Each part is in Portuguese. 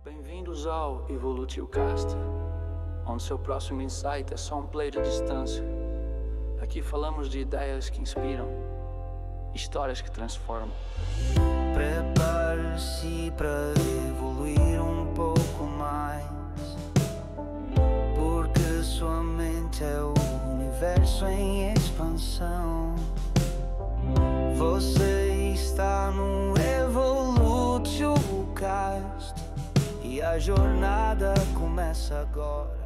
Bem-vindos ao EvoluTioCast, onde seu próximo insight é só um play de distância. Aqui falamos de ideias que inspiram, histórias que transformam. Prepare-se para evoluir um pouco mais, porque sua mente é o universo em expansão. Você está no EvoluTioCast e a jornada começa agora.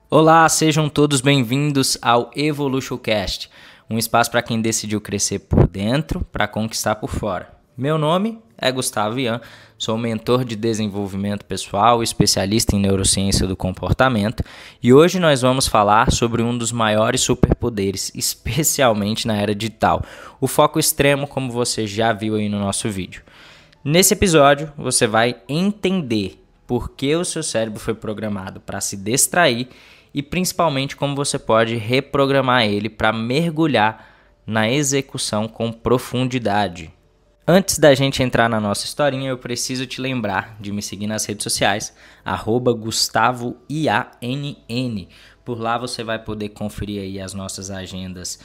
Olá, sejam todos bem-vindos ao EvoluTioCast, um espaço para quem decidiu crescer por dentro para conquistar por fora. Meu nome é Gustavo Ian, sou mentor de desenvolvimento pessoal, especialista em neurociência do comportamento, e hoje nós vamos falar sobre um dos maiores superpoderes, especialmente na era digital, o foco extremo, como você já viu aí no nosso vídeo. Nesse episódio, você vai entender por que o seu cérebro foi programado para se distrair e principalmente como você pode reprogramar ele para mergulhar na execução com profundidade. Antes da gente entrar na nossa historinha, eu preciso te lembrar de me seguir nas redes sociais, @GustavoIANN. Por lá você vai poder conferir aí as nossas agendas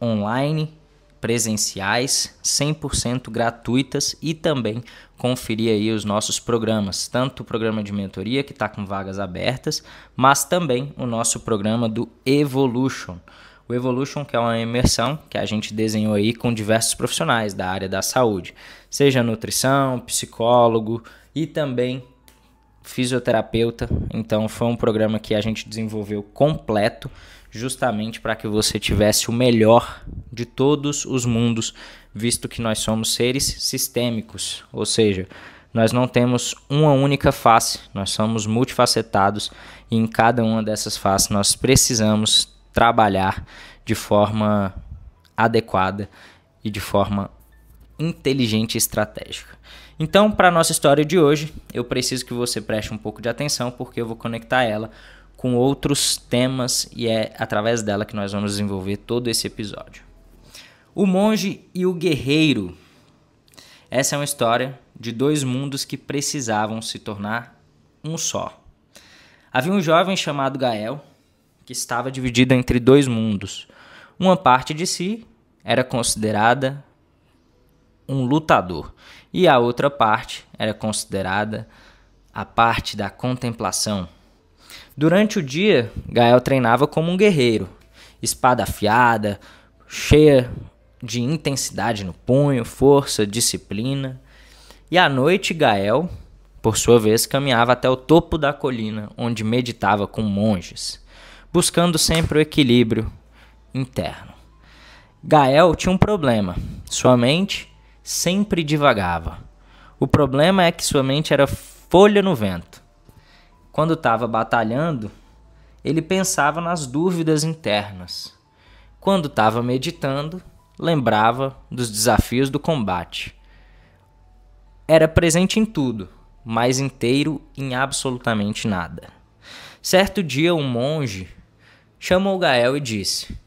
online, presenciais, 100% gratuitas, e também conferir aí os nossos programas, tanto o programa de mentoria que está com vagas abertas, mas também o nosso programa do Evolution. O Evolution, que é uma imersão que a gente desenhou aí com diversos profissionais da área da saúde, seja nutrição, psicólogo e também fisioterapeuta. Então foi um programa que a gente desenvolveu completo, justamente para que você tivesse o melhor de todos os mundos, visto que nós somos seres sistêmicos, ou seja, nós não temos uma única face, nós somos multifacetados e em cada uma dessas faces nós precisamos trabalhar de forma adequada e de forma inteligente e estratégica. Então, para a nossa história de hoje, eu preciso que você preste um pouco de atenção, porque eu vou conectar ela com outros temas e é através dela que nós vamos desenvolver todo esse episódio. O monge e o guerreiro. Essa é uma história de dois mundos que precisavam se tornar um só. Havia um jovem chamado Gael que estava dividido entre dois mundos. Uma parte de si era considerada um lutador e a outra parte era considerada a parte da contemplação. Durante o dia, Gael treinava como um guerreiro, espada afiada, cheia de intensidade no punho, força, disciplina. E à noite, Gael, por sua vez, caminhava até o topo da colina, onde meditava com monges, buscando sempre o equilíbrio interno. Gael tinha um problema: sua mente sempre divagava. O problema é que sua mente era folha no vento. Quando estava batalhando, ele pensava nas dúvidas internas. Quando estava meditando, lembrava dos desafios do combate. Era presente em tudo, mas inteiro em absolutamente nada. Certo dia, um monge chamou Gael e disse: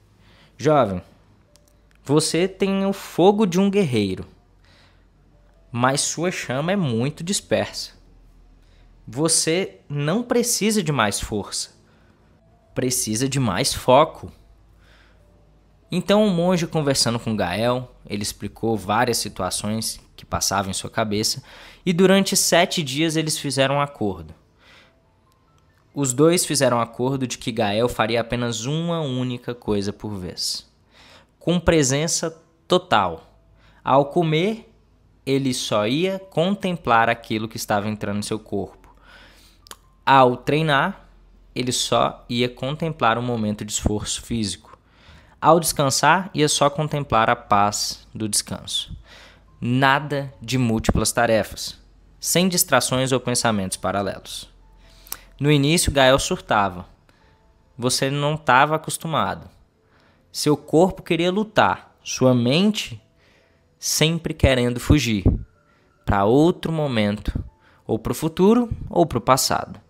"Jovem, você tem o fogo de um guerreiro, mas sua chama é muito dispersa. Você não precisa de mais força, precisa de mais foco." Então o monge, conversando com Gael, ele explicou várias situações que passavam em sua cabeça e durante 7 dias eles fizeram um acordo. Os dois fizeram um acordo de que Gael faria apenas uma única coisa por vez, com presença total. Ao comer, ele só ia contemplar aquilo que estava entrando em seu corpo. Ao treinar, ele só ia contemplar um momento de esforço físico. Ao descansar, ia só contemplar a paz do descanso. Nada de múltiplas tarefas, sem distrações ou pensamentos paralelos. No início, Gael surtava. Você não estava acostumado. Seu corpo queria lutar, sua mente sempre querendo fugir para outro momento, ou para o futuro ou para o passado.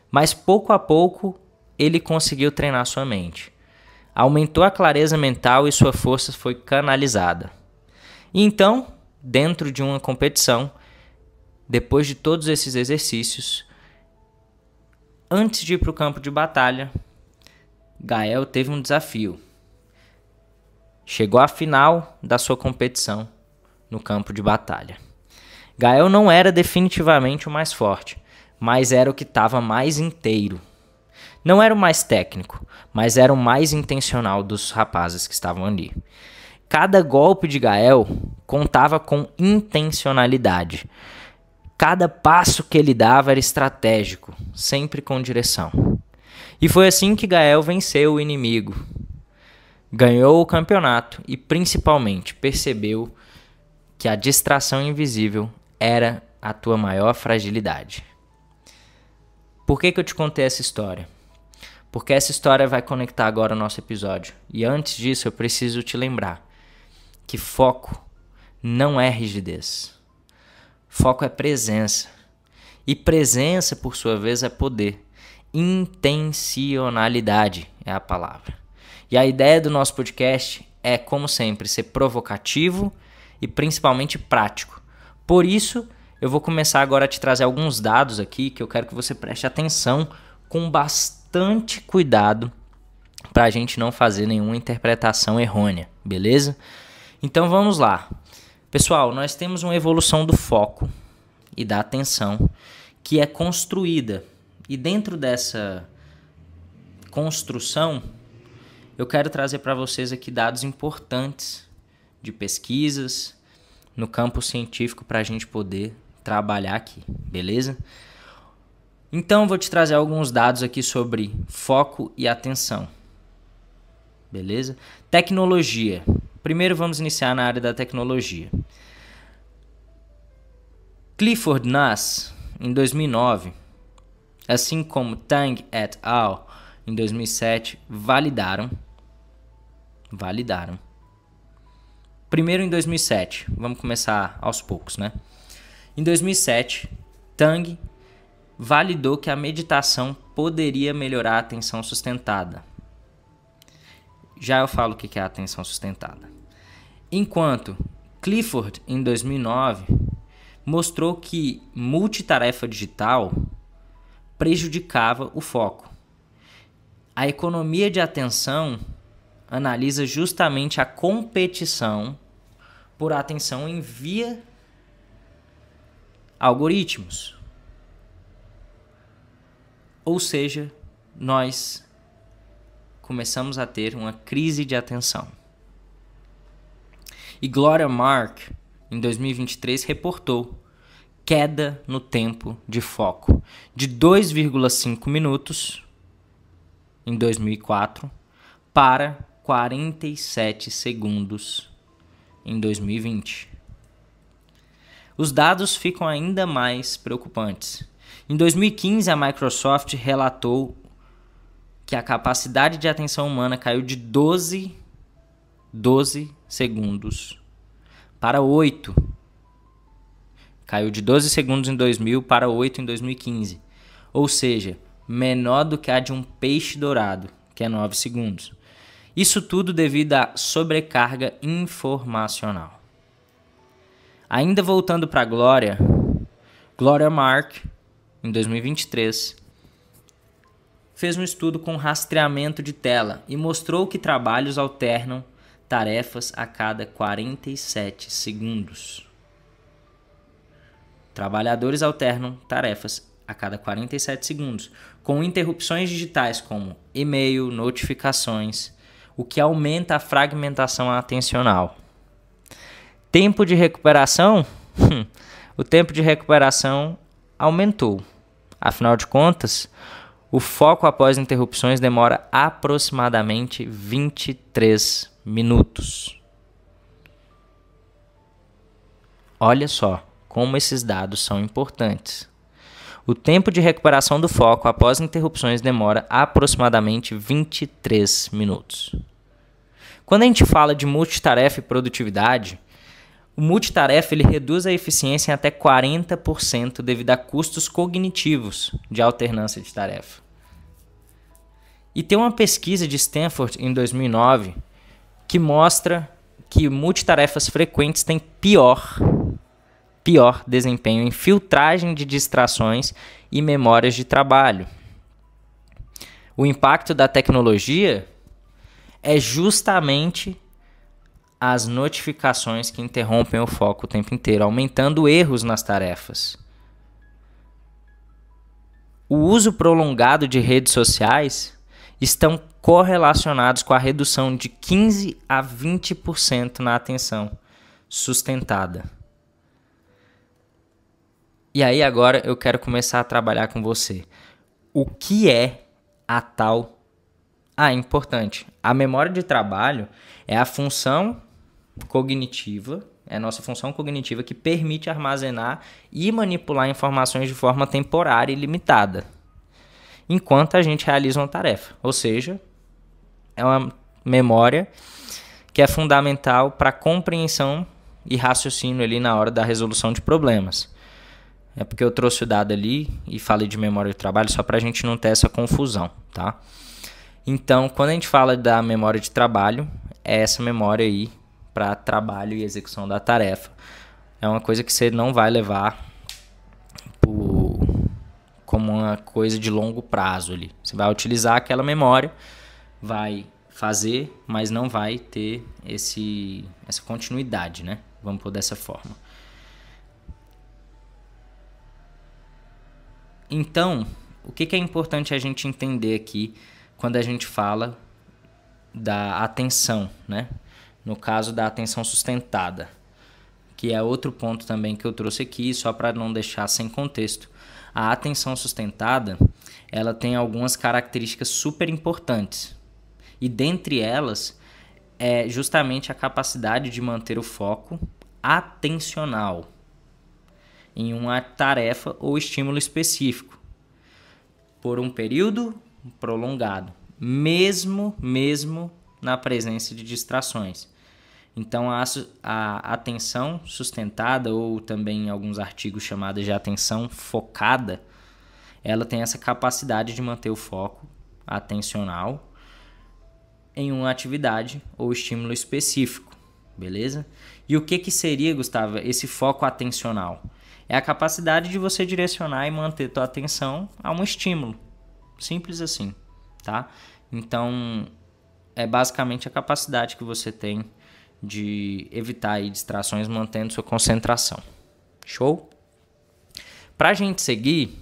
Mas pouco a pouco ele conseguiu treinar sua mente. Aumentou a clareza mental e sua força foi canalizada. E então, dentro de uma competição, depois de todos esses exercícios, antes de ir para o campo de batalha, Gael teve um desafio. Chegou à final da sua competição no campo de batalha. Gael não era definitivamente o mais forte, mas era o que estava mais inteiro. Não era o mais técnico, mas era o mais intencional dos rapazes que estavam ali. Cada golpe de Gael contava com intencionalidade. Cada passo que ele dava era estratégico, sempre com direção. E foi assim que Gael venceu o inimigo. Ganhou o campeonato e, principalmente, percebeu que a distração invisível era a tua maior fragilidade. Por que eu te contei essa história? Porque essa história vai conectar agora o nosso episódio. E antes disso, eu preciso te lembrar que foco não é rigidez. Foco é presença. E presença, por sua vez, é poder. Intencionalidade é a palavra. E a ideia do nosso podcast é, como sempre, ser provocativo e principalmente prático. Por isso, eu vou começar agora a te trazer alguns dados aqui que eu quero que você preste atenção com bastante cuidado para a gente não fazer nenhuma interpretação errônea, beleza? Então vamos lá. Pessoal, nós temos uma evolução do foco e da atenção que é construída. E dentro dessa construção, eu quero trazer para vocês aqui dados importantes de pesquisas no campo científico para a gente poder trabalhar aqui, beleza? Então, vou te trazer alguns dados aqui sobre foco e atenção, beleza? Tecnologia. Primeiro, vamos iniciar na área da tecnologia. Clifford Nass, em 2009, assim como Tang et al., em 2007, validaram. Primeiro em 2007, vamos começar aos poucos, né? Em 2007, Tang validou que a meditação poderia melhorar a atenção sustentada. Já eu falo o que é a atenção sustentada. Enquanto Clifford, em 2009, mostrou que multitarefa digital prejudicava o foco. A economia de atenção analisa justamente a competição por atenção em via algoritmos. Ou seja, nós começamos a ter uma crise de atenção. E Gloria Mark, em 2023, reportou queda no tempo de foco de 2,5 minutos em 2004 para 47 segundos em 2020. Os dados ficam ainda mais preocupantes. Em 2015, a Microsoft relatou que a capacidade de atenção humana caiu de 12 segundos para 8. Caiu de 12 segundos em 2000 para 8 em 2015. Ou seja, menor do que a de um peixe dourado, que é 9 segundos. Isso tudo devido à sobrecarga informacional. Ainda voltando para a Gloria Mark, em 2023, fez um estudo com rastreamento de tela e mostrou que trabalhos alternam tarefas a cada 47 segundos. Trabalhadores alternam tarefas a cada 47 segundos, com interrupções digitais como e-mail, notificações, o que aumenta a fragmentação atencional. Tempo de recuperação? O tempo de recuperação aumentou. Afinal de contas, o foco após interrupções demora aproximadamente 23 minutos. Olha só como esses dados são importantes. O tempo de recuperação do foco após interrupções demora aproximadamente 23 minutos. Quando a gente fala de multitarefa e produtividade, o multitarefa ele reduz a eficiência em até 40% devido a custos cognitivos de alternância de tarefa. E tem uma pesquisa de Stanford em 2009 que mostra que multitarefas frequentes têm pior pior desempenho em filtragem de distrações e memórias de trabalho. O impacto da tecnologia é justamente as notificações que interrompem o foco o tempo inteiro, aumentando erros nas tarefas. O uso prolongado de redes sociais estão correlacionados com a redução de 15 a 20% na atenção sustentada. E aí agora eu quero começar a trabalhar com você. O que é a tal... importante. A memória de trabalho é a função cognitiva, é a nossa função cognitiva que permite armazenar e manipular informações de forma temporária e limitada, enquanto a gente realiza uma tarefa. Ou seja, é uma memória que é fundamental para a compreensão e raciocínio ali na hora da resolução de problemas. É porque eu trouxe o dado ali e falei de memória de trabalho só para a gente não ter essa confusão, tá? Então, quando a gente fala da memória de trabalho, é essa memória aí para trabalho e execução da tarefa. É uma coisa que você não vai levar como uma coisa de longo prazo ali. Você vai utilizar aquela memória, vai fazer, mas não vai ter essa continuidade, né? Vamos pôr dessa forma. Então, o que é importante a gente entender aqui quando a gente fala da atenção, né? No caso da atenção sustentada, que é outro ponto também que eu trouxe aqui, só para não deixar sem contexto. A atenção sustentada, ela tem algumas características super importantes. E dentre elas, é justamente a capacidade de manter o foco atencional em uma tarefa ou estímulo específico por um período prolongado, mesmo na presença de distrações. Então, a atenção sustentada, ou também em alguns artigos chamadas de atenção focada, ela tem essa capacidade de manter o foco atencional em uma atividade ou estímulo específico, beleza? E o que seria, Gustavo, esse foco atencional? É a capacidade de você direcionar e manter tua atenção a um estímulo. Simples assim, tá? Então, é basicamente a capacidade que você tem de evitar aí distrações mantendo sua concentração. Show? Pra gente seguir,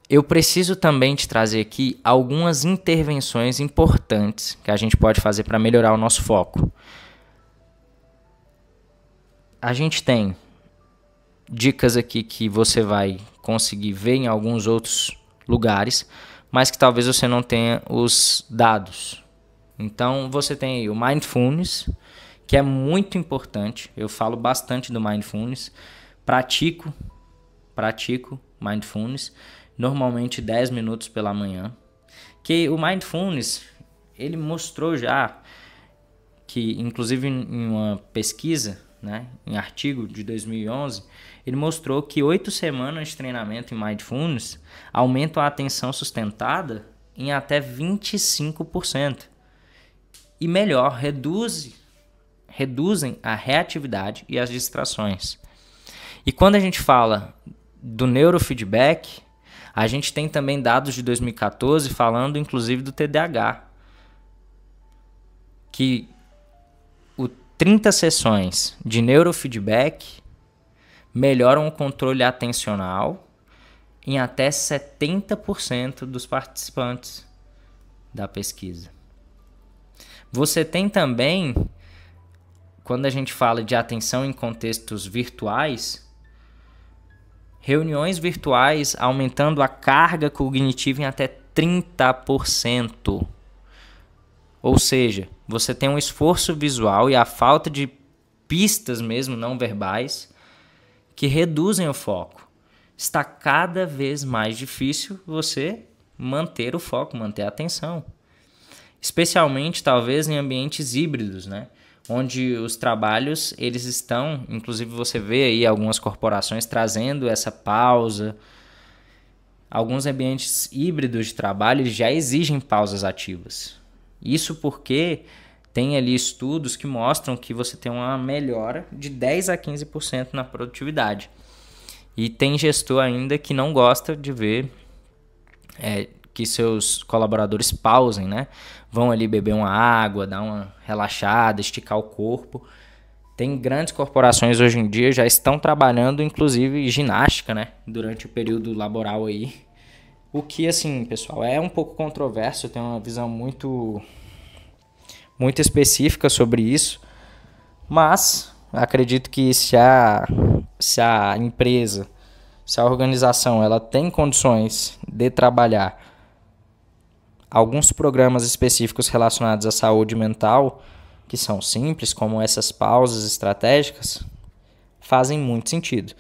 eu preciso também te trazer aqui algumas intervenções importantes que a gente pode fazer para melhorar o nosso foco. A gente tem dicas aqui que você vai conseguir ver em alguns outros lugares, mas que talvez você não tenha os dados. Então você tem aí o Mindfulness, que é muito importante. Eu falo bastante do Mindfulness. Pratico Mindfulness, normalmente 10 minutos pela manhã. Que o Mindfulness, ele mostrou já que, inclusive em uma pesquisa, né, em artigo de 2011, ele mostrou que 8 semanas de treinamento em Mindfulness aumentam a atenção sustentada em até 25%. E melhor, reduzem a reatividade e as distrações. E quando a gente fala do neurofeedback, a gente tem também dados de 2014 falando inclusive do TDAH, que 30 sessões de neurofeedback melhoram o controle atencional em até 70% dos participantes da pesquisa. Você tem também, quando a gente fala de atenção em contextos virtuais, reuniões virtuais aumentando a carga cognitiva em até 30%. Ou seja, você tem um esforço visual e a falta de pistas mesmo não verbais que reduzem o foco. Está cada vez mais difícil você manter o foco, manter a atenção. Especialmente, talvez, em ambientes híbridos, né? Onde os trabalhos, eles estão... Inclusive, você vê aí algumas corporações trazendo essa pausa. Alguns ambientes híbridos de trabalho eles já exigem pausas ativas. Isso porque tem ali estudos que mostram que você tem uma melhora de 10 a 15% na produtividade. E tem gestor ainda que não gosta de ver que seus colaboradores pausem, né? Vão ali beber uma água, dar uma relaxada, esticar o corpo. Tem grandes corporações hoje em dia já estão trabalhando, inclusive, ginástica, né? Durante o período laboral aí. O que, assim, pessoal, é um pouco controverso. Eu tenho uma visão muito específica sobre isso. Mas acredito que se a empresa, se a organização, ela tem condições de trabalhar alguns programas específicos relacionados à saúde mental, que são simples, como essas pausas estratégicas, fazem muito sentido.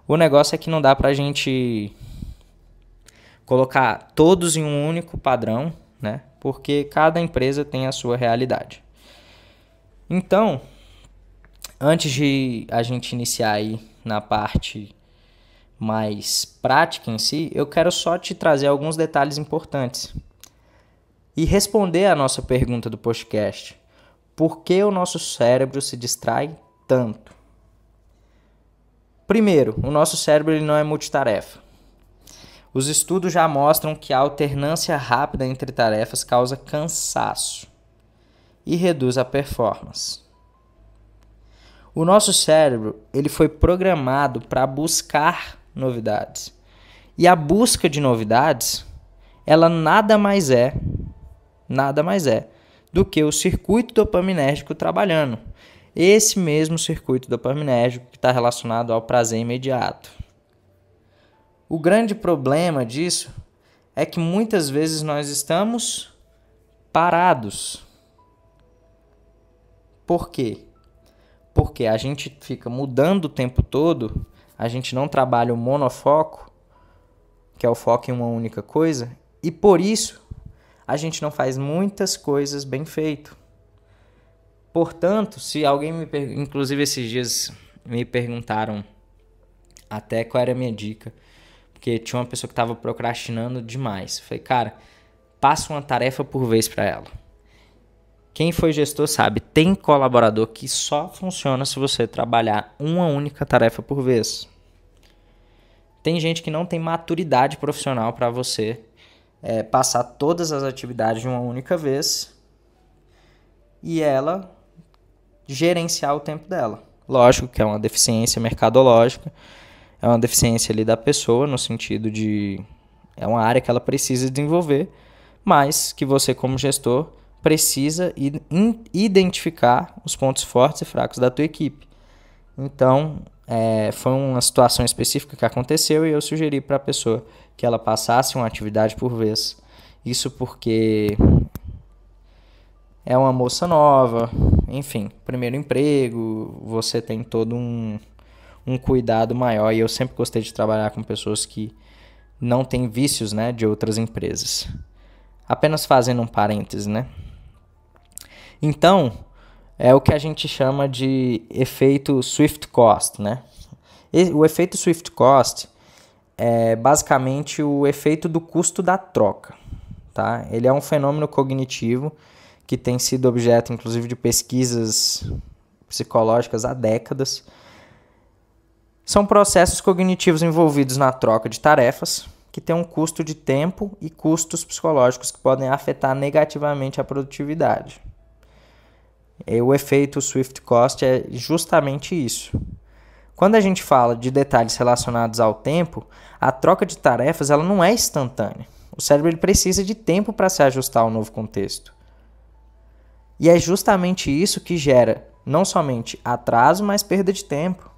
O negócio é que não dá pra gente colocar todos em um único padrão, né? Porque cada empresa tem a sua realidade. Então, antes de a gente iniciar aí na parte mais prática em si, eu quero só te trazer alguns detalhes importantes e responder a nossa pergunta do podcast. Por que o nosso cérebro se distrai tanto? Primeiro, o nosso cérebro ele não é multitarefa. Os estudos já mostram que a alternância rápida entre tarefas causa cansaço e reduz a performance. O nosso cérebro ele foi programado para buscar novidades. E a busca de novidades, ela nada mais é do que o circuito dopaminérgico trabalhando. Esse mesmo circuito dopaminérgico que está relacionado ao prazer imediato. O grande problema disso é que muitas vezes nós estamos parados. Por quê? Porque a gente fica mudando o tempo todo, a gente não trabalha o monofoco, que é o foco em uma única coisa, e por isso a gente não faz muitas coisas bem feito. Portanto, se alguém inclusive esses dias me perguntaram até qual era a minha dica, porque tinha uma pessoa que estava procrastinando demais. Eu falei, cara, passa uma tarefa por vez para ela. Quem foi gestor sabe, tem colaborador que só funciona se você trabalhar uma única tarefa por vez. Tem gente que não tem maturidade profissional para você passar todas as atividades de uma única vez e ela gerenciar o tempo dela. Lógico que é uma deficiência mercadológica, é uma deficiência ali da pessoa, no sentido de é uma área que ela precisa desenvolver, mas que você como gestor precisa identificar os pontos fortes e fracos da tua equipe. Então, foi uma situação específica que aconteceu e eu sugeri para a pessoa que ela passasse uma atividade por vez. Isso porque é uma moça nova, enfim, primeiro emprego, você tem todo um cuidado maior. E eu sempre gostei de trabalhar com pessoas que não têm vícios, né, de outras empresas. Apenas fazendo um parêntese, né? Então, é o que a gente chama de efeito Swift Cost, né? O efeito Swift Cost é basicamente o efeito do custo da troca, tá? Ele é um fenômeno cognitivo que tem sido objeto, inclusive, de pesquisas psicológicas há décadas. São processos cognitivos envolvidos na troca de tarefas que têm um custo de tempo e custos psicológicos que podem afetar negativamente a produtividade. E o efeito Swift Cost é justamente isso. Quando a gente fala de detalhes relacionados ao tempo, a troca de tarefas ela não é instantânea. O cérebro ele precisa de tempo para se ajustar ao novo contexto. E é justamente isso que gera não somente atraso, mas perda de tempo.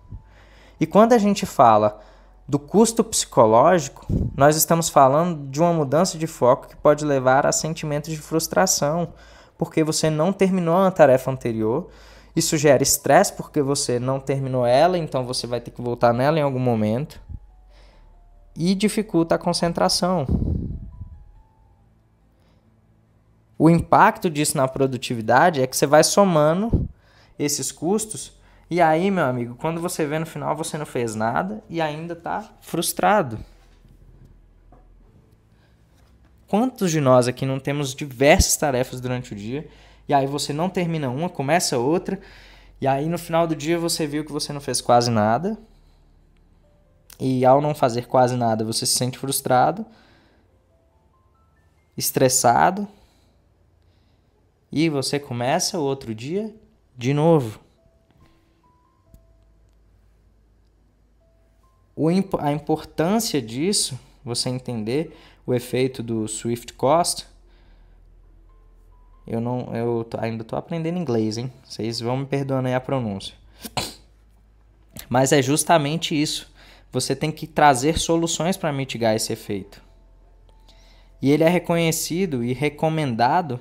E quando a gente fala do custo psicológico, nós estamos falando de uma mudança de foco que pode levar a sentimentos de frustração, porque você não terminou uma tarefa anterior. Isso gera estresse porque você não terminou ela, então você vai ter que voltar nela em algum momento. E dificulta a concentração. O impacto disso na produtividade é que você vai somando esses custos e aí, meu amigo, quando você vê no final você não fez nada e ainda está frustrado. Quantos de nós aqui não temos diversas tarefas durante o dia e aí você não termina uma, começa outra, e aí no final do dia você viu que você não fez quase nada, e ao não fazer quase nada você se sente frustrado, estressado, e você começa o outro dia de novo. A importância disso, você entender o efeito do Swift Cost. Eu ainda estou aprendendo inglês, hein? Vocês vão me perdoando aí a pronúncia. Mas é justamente isso. Você tem que trazer soluções para mitigar esse efeito. E ele é reconhecido e recomendado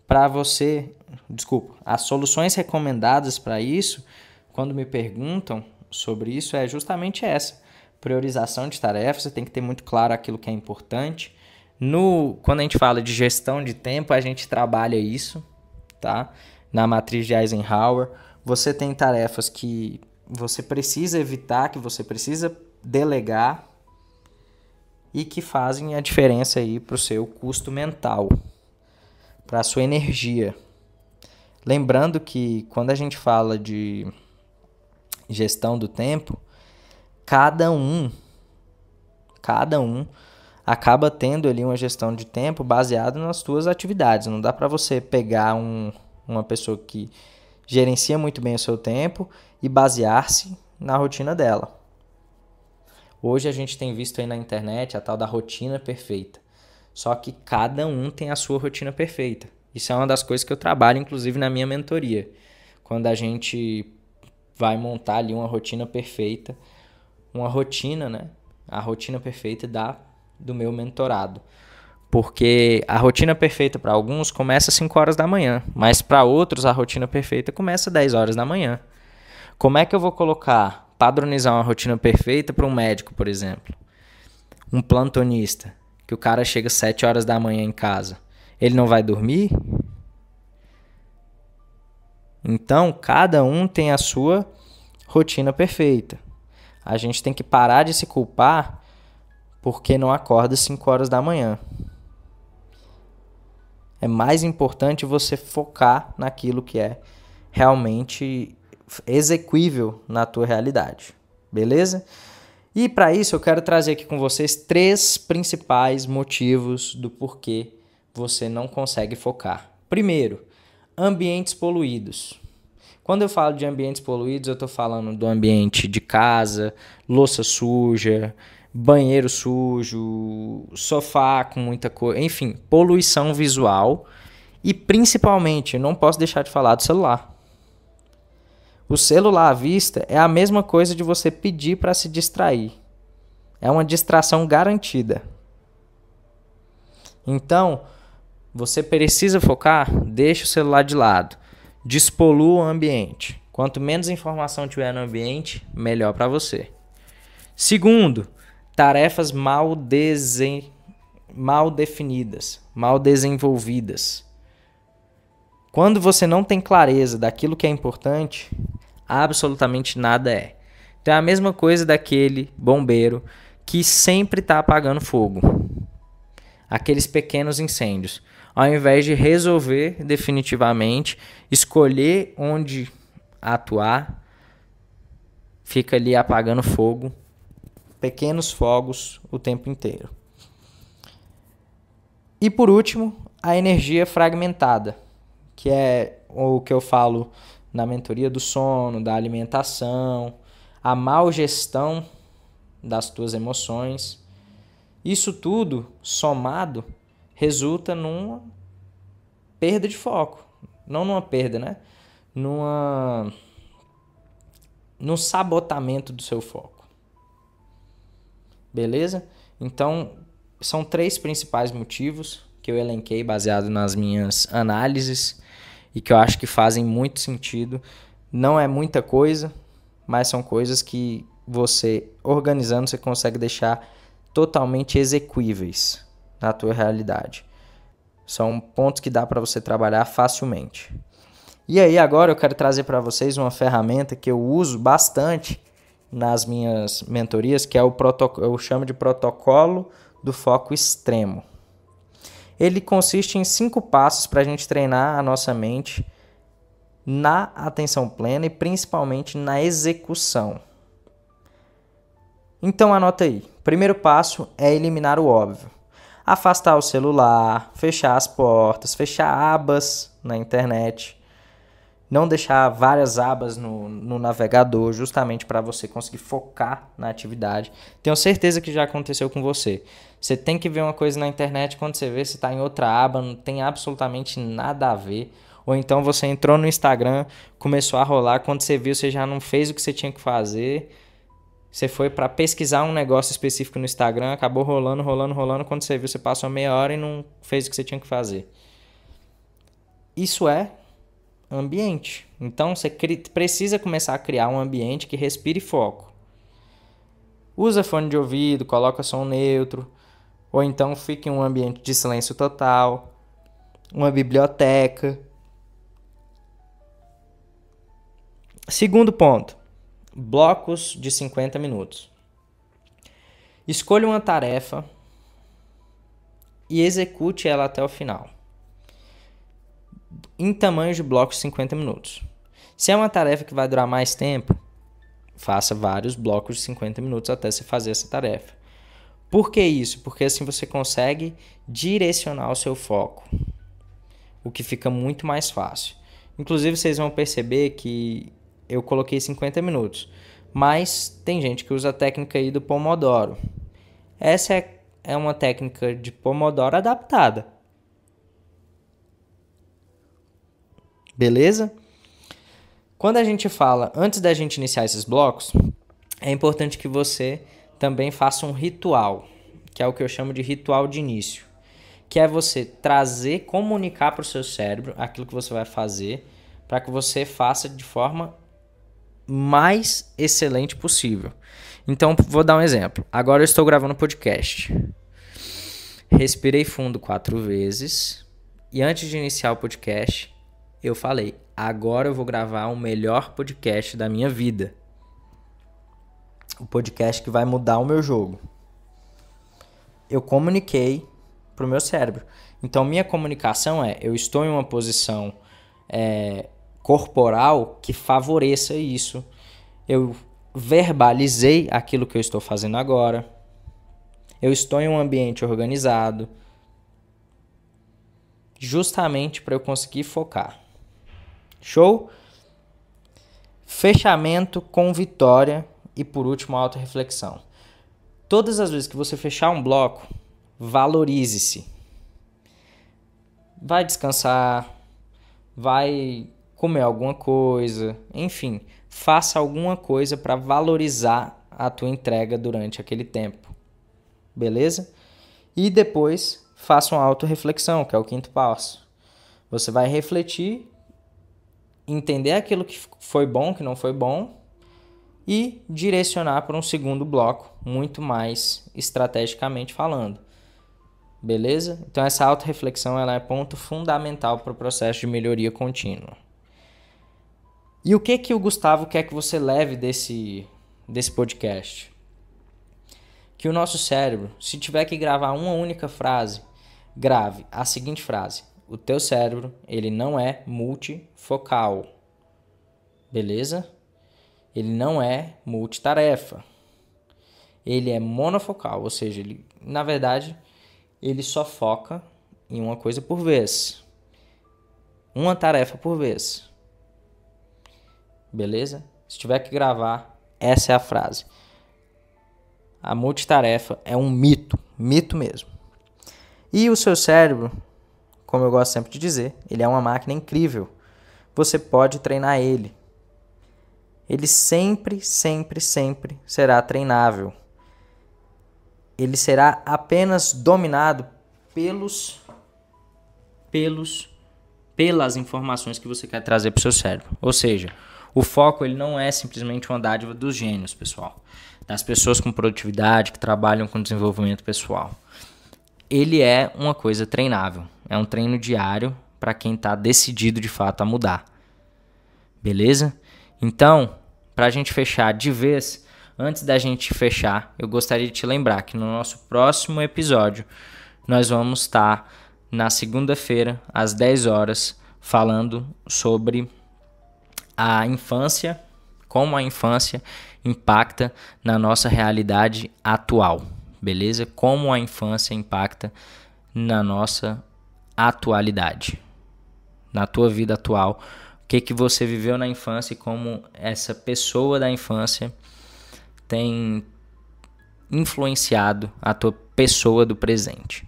para você... Desculpa, as soluções recomendadas para isso, quando me perguntam sobre isso, é justamente essa. Priorização de tarefas, você tem que ter muito claro aquilo que é importante. Quando a gente fala de gestão de tempo, a gente trabalha isso, tá? Na matriz de Eisenhower, você tem tarefas que você precisa evitar, que você precisa delegar e que fazem a diferença aí para o seu custo mental, para a sua energia. Lembrando que quando a gente fala de gestão do tempo, cada um acaba tendo ali uma gestão de tempo baseada nas suas atividades. Não dá para você pegar uma pessoa que gerencia muito bem o seu tempo e basear-se na rotina dela. Hoje a gente tem visto aí na internet a tal da rotina perfeita. Só que cada um tem a sua rotina perfeita. Isso é uma das coisas que eu trabalho, inclusive, na minha mentoria. Quando a gente vai montar ali uma rotina perfeita, uma rotina, né? A rotina perfeita do meu mentorado. Porque a rotina perfeita para alguns começa às 5 horas da manhã, mas para outros a rotina perfeita começa às 10 horas da manhã. Como é que eu vou padronizar uma rotina perfeita para um médico, por exemplo? Um plantonista, que o cara chega às 7 horas da manhã em casa. Ele não vai dormir? Então, cada um tem a sua rotina perfeita. A gente tem que parar de se culpar porque não acorda às 5 horas da manhã. É mais importante você focar naquilo que é realmente execuível na tua realidade. Beleza? E para isso eu quero trazer aqui com vocês 3 principais motivos do porquê você não consegue focar. Primeiro, ambientes poluídos. Quando eu falo de ambientes poluídos, eu estou falando do ambiente de casa, louça suja, banheiro sujo, sofá com muita coisa, enfim, poluição visual e principalmente, eu não posso deixar de falar do celular. O celular à vista é a mesma coisa de você pedir para se distrair. É uma distração garantida. Então, você precisa focar, deixa o celular de lado. Despolua o ambiente. Quanto menos informação tiver no ambiente, melhor para você. Segundo, tarefas mal definidas, mal desenvolvidas. Quando você não tem clareza daquilo que é importante, absolutamente nada é. Então é a mesma coisa daquele bombeiro que sempre está apagando fogo. Aqueles pequenos incêndios. Ao invés de resolver definitivamente, escolher onde atuar, fica ali apagando fogo, pequenos fogos o tempo inteiro. E por último, a energia fragmentada, que é o que eu falo na mentoria do sono, da alimentação, a mal gestão das tuas emoções. Isso tudo somado resulta numa perda de foco. Não numa perda, né? No sabotamento do seu foco. Beleza? Então, são 3 principais motivos que eu elenquei baseado nas minhas análises e que eu acho que fazem muito sentido. Não é muita coisa, mas são coisas que você, organizando, você consegue deixar totalmente execuíveis na tua realidade. São pontos que dá para você trabalhar facilmente. E aí agora eu quero trazer para vocês uma ferramenta que eu uso bastante nas minhas mentorias, que é eu chamo de protocolo do foco extremo. Ele consiste em 5 passos para a gente treinar a nossa mente na atenção plena e principalmente na execução. Então anota aí. Primeiro passo é eliminar o óbvio. Afastar o celular, fechar as portas, fechar abas na internet. Não deixar várias abas no navegador, justamente para você conseguir focar na atividade. Tenho certeza que já aconteceu com você. Você tem que ver uma coisa na internet, quando você vê, você está em outra aba, não tem absolutamente nada a ver. Ou então você entrou no Instagram, começou a rolar, quando você viu, você já não fez o que você tinha que fazer. Você foi para pesquisar um negócio específico no Instagram, acabou rolando. Quando você viu, você passou meia hora e não fez o que você tinha que fazer. Isso é ambiente. Então você precisa começar a criar um ambiente que respire foco. Usa fone de ouvido, coloca som neutro, ou então fique em um ambiente de silêncio total, uma biblioteca. Segundo ponto, blocos de 50 minutos. Escolha uma tarefa e execute ela até o final, em tamanhos de blocos de 50 minutos. Se é uma tarefa que vai durar mais tempo, faça vários blocos de 50 minutos até você fazer essa tarefa. Por que isso? Porque assim você consegue direcionar o seu foco, o que fica muito mais fácil. Inclusive vocês vão perceber que eu coloquei 50 minutos, mas tem gente que usa a técnica aí do Pomodoro. Essa é uma técnica de Pomodoro adaptada. Beleza? Quando a gente fala, antes da gente iniciar esses blocos, é importante que você também faça um ritual, que é o que eu chamo de ritual de início, que é você comunicar para o seu cérebro aquilo que você vai fazer, para que você faça de forma mais excelente possível. Então, vou dar um exemplo. Agora eu estou gravando podcast. Respirei fundo 4 vezes e antes de iniciar o podcast, eu falei, agora eu vou gravar o melhor podcast da minha vida. O podcast que vai mudar o meu jogo. Eu comuniquei para o meu cérebro. Então, minha comunicação eu estou em uma posição corporal que favoreça isso. Eu verbalizei aquilo que eu estou fazendo agora. Eu estou em um ambiente organizado. Justamente para eu conseguir focar. Show? Fechamento com vitória e por último autorreflexão. Todas as vezes que você fechar um bloco, valorize-se. Vai descansar, vai comer alguma coisa, enfim, faça alguma coisa para valorizar a tua entrega durante aquele tempo. Beleza? E depois faça uma autorreflexão, que é o 5º passo. Você vai refletir, entender aquilo que foi bom, que não foi bom e direcionar para um segundo bloco, muito mais estrategicamente falando. Beleza? Então essa autorreflexão ela é ponto fundamental para o processo de melhoria contínua. E o que o Gustavo quer que você leve desse podcast? Que o nosso cérebro, se tiver que gravar uma única frase, grave a seguinte frase. O teu cérebro, ele não é multifocal. Beleza? Ele não é multitarefa. Ele é monofocal, ou seja, na verdade, ele só foca em uma coisa por vez. Uma tarefa por vez. Beleza? Se tiver que gravar, essa é a frase. A multitarefa é um mito mesmo. E o seu cérebro, como eu gosto sempre de dizer, ele é uma máquina incrível. Você pode treinar ele. Ele sempre será treinável. Ele será apenas dominado pelas informações que você quer trazer para o seu cérebro. Ou seja, o foco ele não é simplesmente uma dádiva dos gênios, pessoal. Das pessoas com produtividade, que trabalham com desenvolvimento pessoal. Ele é uma coisa treinável. É um treino diário para quem está decidido de fato a mudar. Beleza? Então, para a gente fechar de vez, antes da gente fechar, eu gostaria de te lembrar que no nosso próximo episódio nós vamos estar na segunda-feira, às 10 horas, falando sobre a infância, como a infância impacta na nossa realidade atual, beleza? Como a infância impacta na nossa atualidade, na tua vida atual. O que você viveu na infância e como essa pessoa da infância tem influenciado a tua pessoa do presente.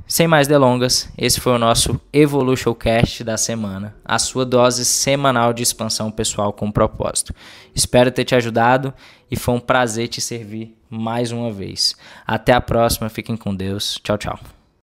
Sem mais delongas, esse foi o nosso Evolution Cast da semana, a sua dose semanal de expansão pessoal com propósito. Espero ter te ajudado e foi um prazer te servir mais uma vez. Até a próxima, fiquem com Deus. Tchau, tchau.